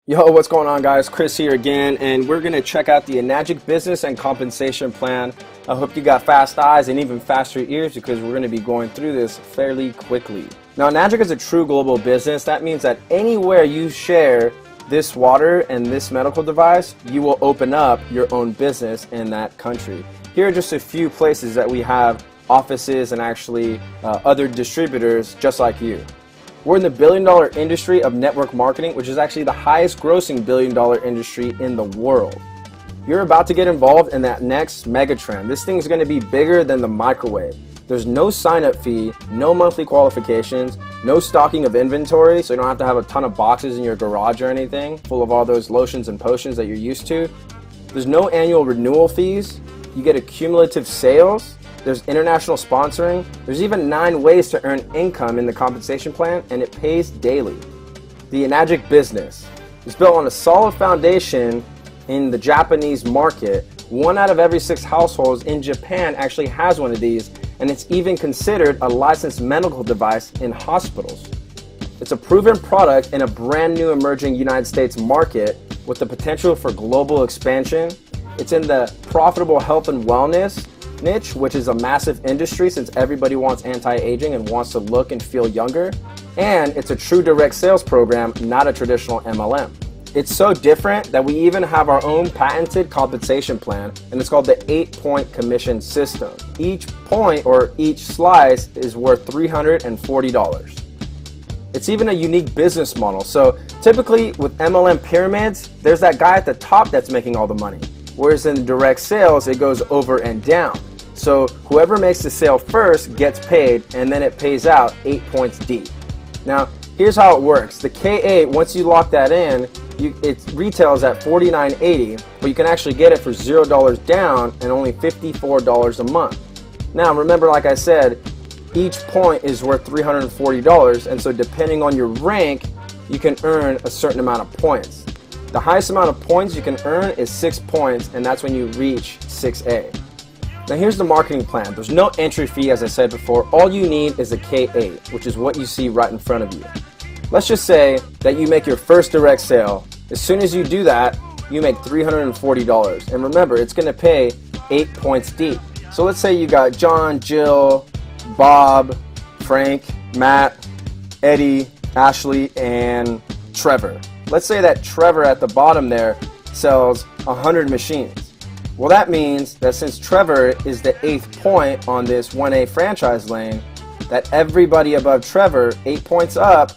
Yo, what's going on, guys? Chris here again, and we're going to check out the Enagic business and compensation plan. I hope you got fast eyes and even faster ears because we're going to be going through this fairly quickly. Now, Enagic is a true global business. That means that anywhere you share this water and this medical device, you will open up your own business in that country. Here are just a few places that we have offices and actually other distributors just like you. We're in the billion-dollar industry of network marketing, which is actually the highest grossing billion-dollar industry in the world. You're about to get involved in that next mega trend. This thing's going to be bigger than the microwave. There's no sign-up fee, no monthly qualifications, no stocking of inventory, so you don't have to have a ton of boxes in your garage or anything full of all those lotions and potions that you're used to. There's no annual renewal fees. You get accumulative sales. There's international sponsoring. There's even 9 ways to earn income in the compensation plan, and it pays daily. The Enagic business is built on a solid foundation in the Japanese market. 1 out of every 6 households in Japan actually has one of these, and it's even considered a licensed medical device in hospitals. It's a proven product in a brand new emerging United States market with the potential for global expansion. It's in the profitable health and wellness niche, which is a massive industry since everybody wants anti-aging and wants to look and feel younger. And it's a true direct sales program, not a traditional MLM. It's so different that we even have our own patented compensation plan, and it's called the 8-point commission system. Each point or each slice is worth $340. It's even a unique business model. So typically with MLM pyramids, there's that guy at the top that's making all the money. Whereas in direct sales, it goes over and down. So whoever makes the sale first gets paid, and then it pays out 8 points deep. Now, here's how it works. The K8, once you lock that in, it retails at $49.80, but you can actually get it for $0 down and only $54 a month. Now, remember, like I said, each point is worth $340, and so depending on your rank, you can earn a certain amount of points. The highest amount of points you can earn is 6 points, and that's when you reach 6A. Now here's the marketing plan. There's no entry fee, as I said before. All you need is a K8, which is what you see right in front of you. Let's just say that you make your first direct sale. As soon as you do that, you make $340. And remember, it's going to pay 8 points deep. So let's say you got John, Jill, Bob, Frank, Matt, Eddie, Ashley, and Trevor. Let's say that Trevor at the bottom there sells 100 machines. Well, that means that since Trevor is the 8th point on this 1A franchise lane, that everybody above Trevor, 8 points up,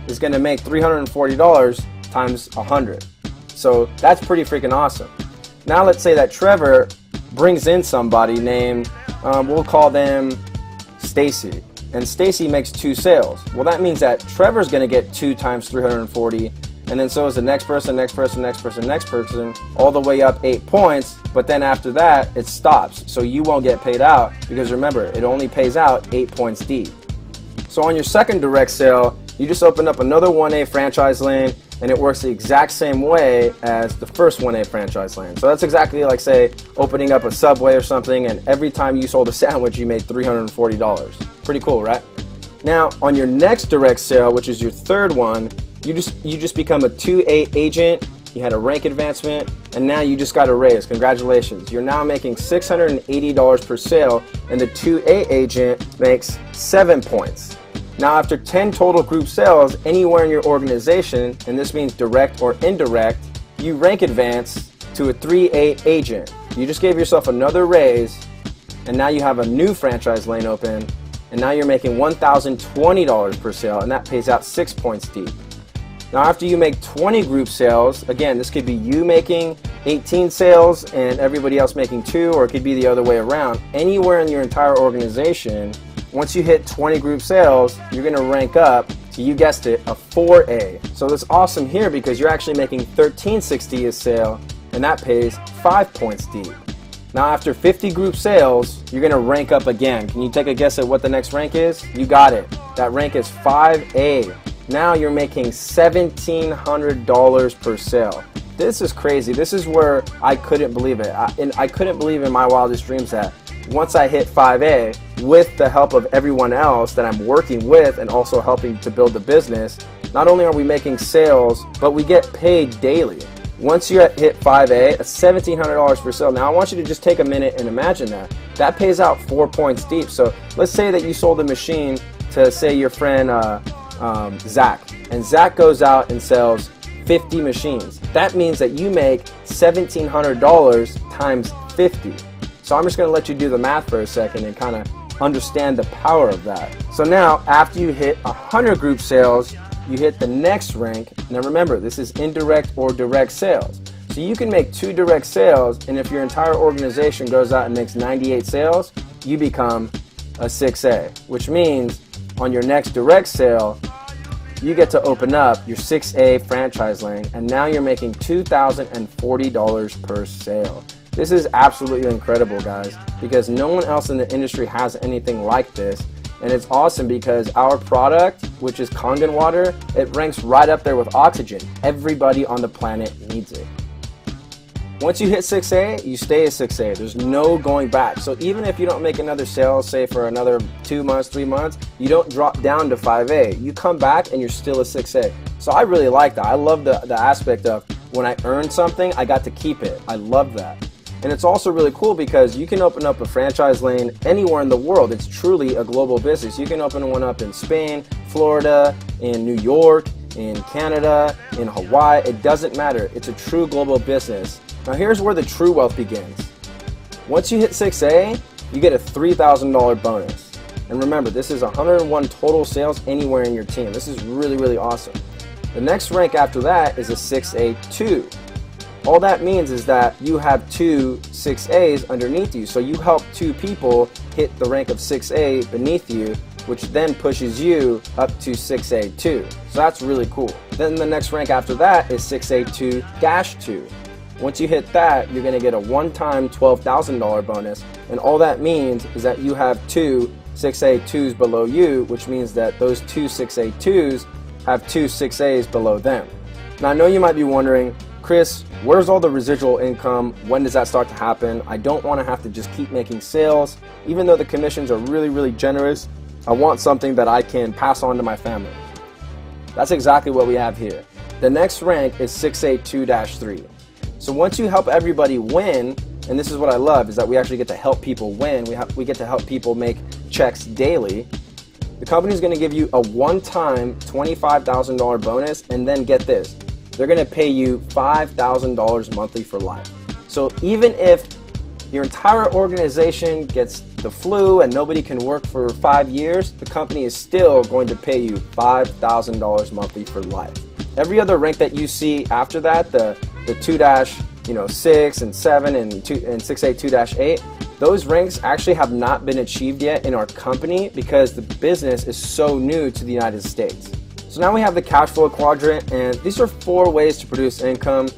is going to make $340 times 100. So that's pretty freaking awesome. Now let's say that Trevor brings in somebody named, we'll call them Stacy. And Stacy makes 2 sales. Well, that means that Trevor's going to get 2 times 340, and then so is the next person, next person, next person, next person, all the way up 8 points. But then after that, it stops. So you won't get paid out because remember, it only pays out 8 points deep. So on your second direct sale, you just open up another 1A franchise lane, and it works the exact same way as the first 1A franchise lane. So that's exactly like, say, opening up a Subway or something, and every time you sold a sandwich, you made $340. Pretty cool, right? Now, on your next direct sale, which is your third one, you just become a 2A agent, you had a rank advancement, and now you just got a raise. Congratulations. You're now making $680 per sale, and the 2A agent makes 7 points. Now, after 10 total group sales anywhere in your organization, and this means direct or indirect, you rank advance to a 3A agent. You just gave yourself another raise, and now you have a new franchise lane open, and now you're making $1,020 per sale, and that pays out 6 points deep. Now, after you make 20 group sales, again, this could be you making 18 sales and everybody else making 2, or it could be the other way around. Anywhere in your entire organization, once you hit 20 group sales, you're going to rank up to, you guessed it, a 4A. So that's awesome here because you're actually making $1,360 a sale, and that pays 5 points deep. Now, after 50 group sales, you're going to rank up again. Can you take a guess at what the next rank is? You got it. That rank is 5A. Now you're making $1,700 per sale. This is crazy. This is where I couldn't believe it. I couldn't believe in my wildest dreams that once I hit 5A, with the help of everyone else that I'm working with and also helping to build the business, not only are we making sales, but we get paid daily. Once you hit 5A, that's $1,700 per sale. Now I want you to just take a minute and imagine that. That pays out 4 points deep. So let's say that you sold a machine to, say, your friend Zach, and Zach goes out and sells 50 machines. That means that you make $1,700 times 50. So I'm just going to let you do the math for a second and kind of understand the power of that. So now after you hit 100 group sales, you hit the next rank. Now remember, this is indirect or direct sales. So you can make 2 direct sales, and if your entire organization goes out and makes 98 sales, you become a 6A, which means on your next direct sale, you get to open up your 6A franchise lane, and now you're making $2,040 per sale. This is absolutely incredible, guys, because no one else in the industry has anything like this. And it's awesome because our product, which is Kangen water, it ranks right up there with oxygen. Everybody on the planet needs it. Once you hit 6A, you stay a 6A. There's no going back. So even if you don't make another sale, say for another 2 months, 3 months, you don't drop down to 5A. You come back and you're still a 6A. So I really like that. I love the aspect of when I earn something, I got to keep it. I love that. And it's also really cool because you can open up a franchise lane anywhere in the world. It's truly a global business. You can open one up in Spain, Florida, in New York, in Canada, in Hawaii. It doesn't matter. It's a true global business. Now here's where the true wealth begins. Once you hit 6A, you get a $3,000 bonus. And remember, this is 101 total sales anywhere in your team. This is really, really awesome. The next rank after that is a 6A2. All that means is that you have 2 6As underneath you. So you help 2 people hit the rank of 6A beneath you, which then pushes you up to 6A2. So that's really cool. Then the next rank after that is 6A2-2. Once you hit that, you're gonna get a one-time $12,000 bonus. And all that means is that you have 2 6A2s below you, which means that those 2 6A2s have 2 6As below them. Now I know you might be wondering, Chris, where's all the residual income? When does that start to happen? I don't want to have to just keep making sales. Even though the commissions are really, really generous, I want something that I can pass on to my family. That's exactly what we have here. The next rank is 6A2-3. So once you help everybody win, and this is what I love, is that we actually get to help people win. We get to help people make checks daily. The company's going to give you a one-time $25,000 bonus, and then get this. They're going to pay you $5,000 monthly for life. So even if your entire organization gets the flu and nobody can work for 5 years, the company is still going to pay you $5,000 monthly for life. Every other rank that you see after that, the 2-6 and 7 and 6A2-8, those ranks actually have not been achieved yet in our company because the business is so new to the United States. So now we have the cash flow quadrant, and these are 4 ways to produce income.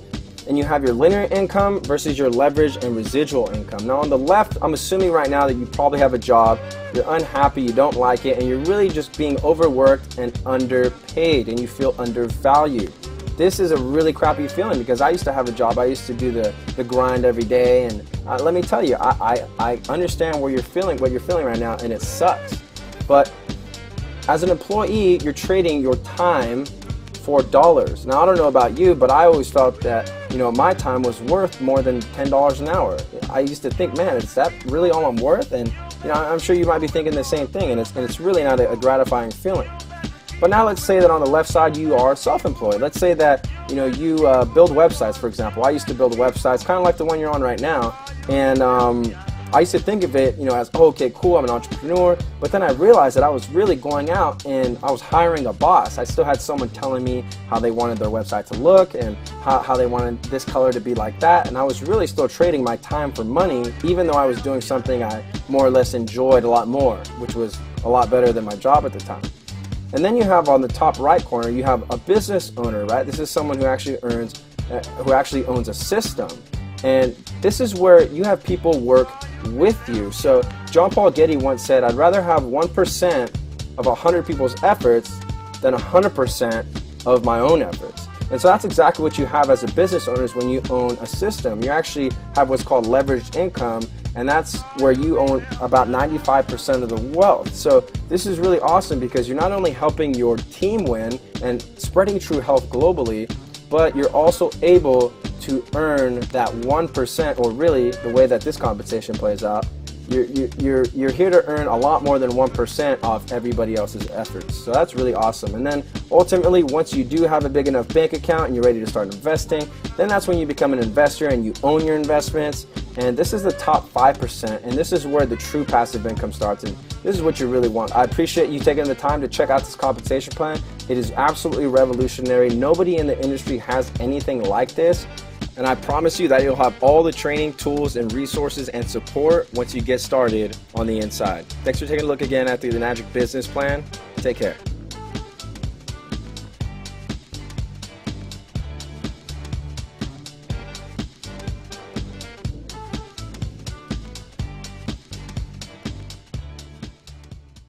And you have your linear income versus your leverage and residual income. Now on the left, I'm assuming right now that you probably have a job, you're unhappy, you don't like it, and you're really just being overworked and underpaid, and you feel undervalued. This is a really crappy feeling because I used to have a job. I used to do the grind every day, and let me tell you, I understand what you're feeling right now, and it sucks. But as an employee, you're trading your time for dollars. Now I don't know about you, but I always felt that my time was worth more than $10 an hour. I used to think, man, is that really all I'm worth? And I'm sure you might be thinking the same thing, and it's really not a gratifying feeling. But now let's say that on the left side you are self-employed. Let's say that you build websites, for example. I used to build websites, kind of like the one you're on right now, and I used to think of it, as, oh, okay, cool, I'm an entrepreneur. But then I realized that I was really going out and I was hiring a boss. I still had someone telling me how they wanted their website to look and how they wanted this color to be like that. And I was really still trading my time for money, even though I was doing something I more or less enjoyed a lot more, which was a lot better than my job at the time. And then you have on the top right corner, you have a business owner, right? This is someone who actually owns a system. And this is where you have people work with you. So John Paul Getty once said, I'd rather have 1% of 100 people's efforts than 100% of my own efforts. And so that's exactly what you have as a business owner is when you own a system. You actually have what's called leveraged income, and that's where you own about 95% of the wealth. So this is really awesome because you're not only helping your team win and spreading true health globally, but you're also able to earn that 1%, or really the way that this compensation plays out, you're here to earn a lot more than 1% off everybody else's efforts. So that's really awesome. And then ultimately, once you do have a big enough bank account and you're ready to start investing, then that's when you become an investor and you own your investments. And this is the top 5%, and this is where the true passive income starts, and this is what you really want. I appreciate you taking the time to check out this compensation plan. It is absolutely revolutionary. Nobody in the industry has anything like this, and I promise you that you'll have all the training, tools, and resources and support once you get started on the inside. Thanks for taking a look again at the Enagic Business Plan. Take care.